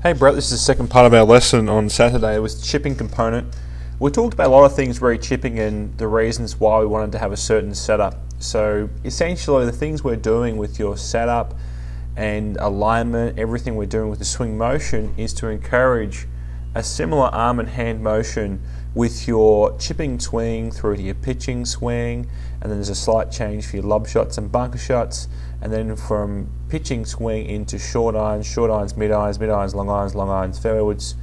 Hey Brett, this is the second part of our lesson on Saturday. It was the chipping component. We talked about a lot of things re chipping and the reasons why we wanted to have a certain setup. So essentially the things we're doing with your setup and alignment, everything we're doing with the swing motion is to encourage a similar arm and hand motion with your chipping swing through to your pitching swing, and then there's a slight change for your lob shots and bunker shots, and then from pitching swing into short irons, mid irons, long irons, fairwards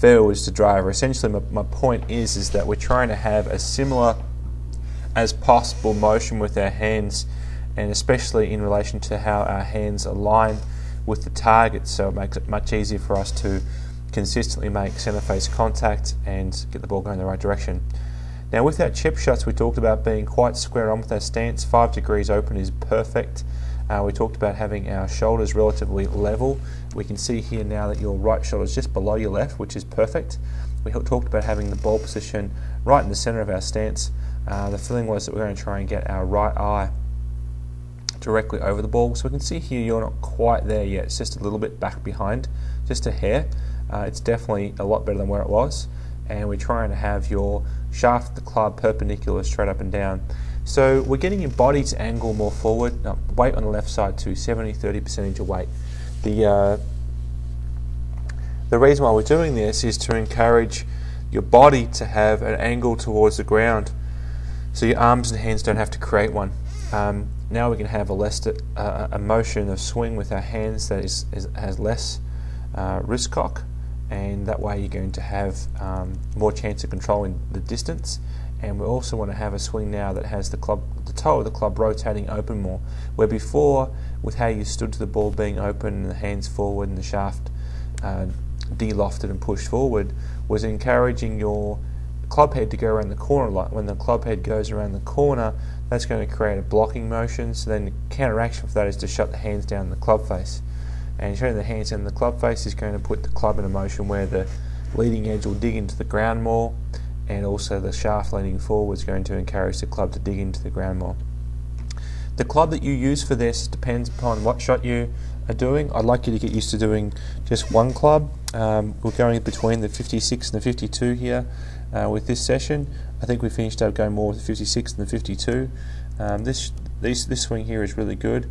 to driver. Essentially my point is that we're trying to have a similar as possible motion with our hands, and especially in relation to how our hands align with the target, so it makes it much easier for us to consistently make centre face contact and get the ball going in the right direction. Now with our chip shots, we talked about being quite square on with our stance. 5 degrees open is perfect. We talked about having our shoulders relatively level. We can see here now that your right shoulder is just below your left, which is perfect. We talked about having the ball position right in the centre of our stance. The feeling was that we're going to try and get our right eye directly over the ball. So we can see here you're not quite there yet. It's just a little bit back behind, just a hair. It's definitely a lot better than where it was, and we're trying to have your shaft of the club perpendicular straight up and down. So we're getting your body to angle more forward, weight on the left side to 70-30% of weight. The reason why we're doing this is to encourage your body to have an angle towards the ground, so your arms and hands don't have to create one. Now we can have a motion of swing with our hands that has less wrist cock, and that way you're going to have more chance of controlling the distance. And we also want to have a swing now that has the toe of the club rotating open more, where before, with how you stood to the ball being open and the hands forward and the shaft de-lofted and pushed forward, was encouraging your club head to go around the corner a lot. When the club head goes around the corner, that's going to create a blocking motion, so then the counteraction for that is to shut the hands down in the club face. And shutting the hands down in the club face is going to put the club in a motion where the leading edge will dig into the ground more, and also the shaft leaning forward is going to encourage the club to dig into the ground more. The club that you use for this depends upon what shot you are doing. I'd like you to get used to doing just one club. We're going between the 56 and the 52 here with this session. I think we finished up going more with the 56 and the 52. This swing here is really good.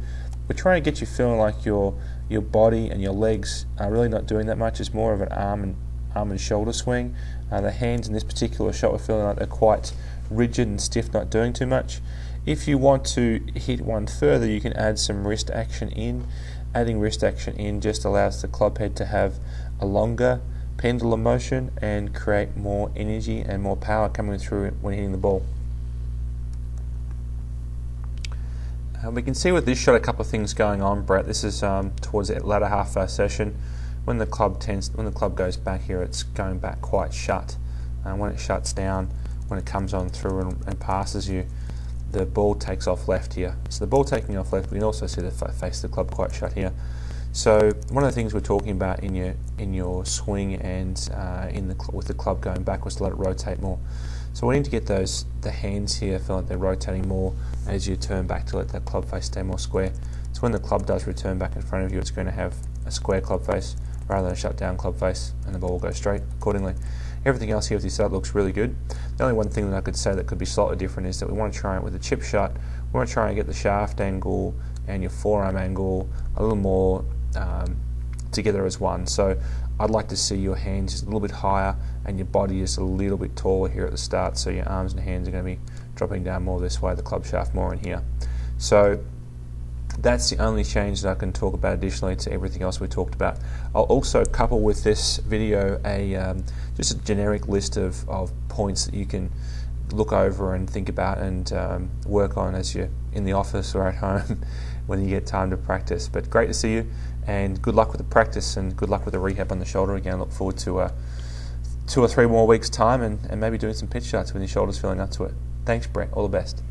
We're trying to get you feeling like your body and your legs are really not doing that much. It's more of an arm and shoulder swing. The hands in this particular shot we're feeling like they're quite rigid and stiff, not doing too much. If you want to hit one further, you can add some wrist action in. Adding wrist action in just allows the club head to have a longer pendulum motion and create more energy and more power coming through when hitting the ball. We can see with this shot a couple of things going on, Brett. This is towards the latter half of our session. When the club goes back here, it's going back quite shut. When it shuts down, when it comes on through and passes you, the ball takes off left here. So the ball taking off left, we can also see the face of the club quite shut here. So one of the things we're talking about in your swing and with the club going back was to let it rotate more. So we need to get the hands here feel like they're rotating more as you turn back to let that club face stay more square. So when the club does return back in front of you, it's going to have a square club face rather than a shut down club face, and the ball will go straight accordingly. Everything else here with this setup looks really good. The only one thing that I could say that could be slightly different is that we want to try it with a chip shot. We want to try and get the shaft angle and your forearm angle a little more together as one. So I'd like to see your hands just a little bit higher and your body just a little bit taller here at the start, so your arms and hands are going to be dropping down more this way, the club shaft more in here. So that's the only change that I can talk about additionally to everything else we talked about. I'll also couple with this video just a generic list of points that you can look over and think about and work on as you're in the office or at home when you get time to practice. But great to see you, and good luck with the practice and good luck with the rehab on the shoulder again. Look forward to 2 or 3 more weeks time and maybe doing some pitch shots when your shoulder's feeling up to it. Thanks, Brett. All the best.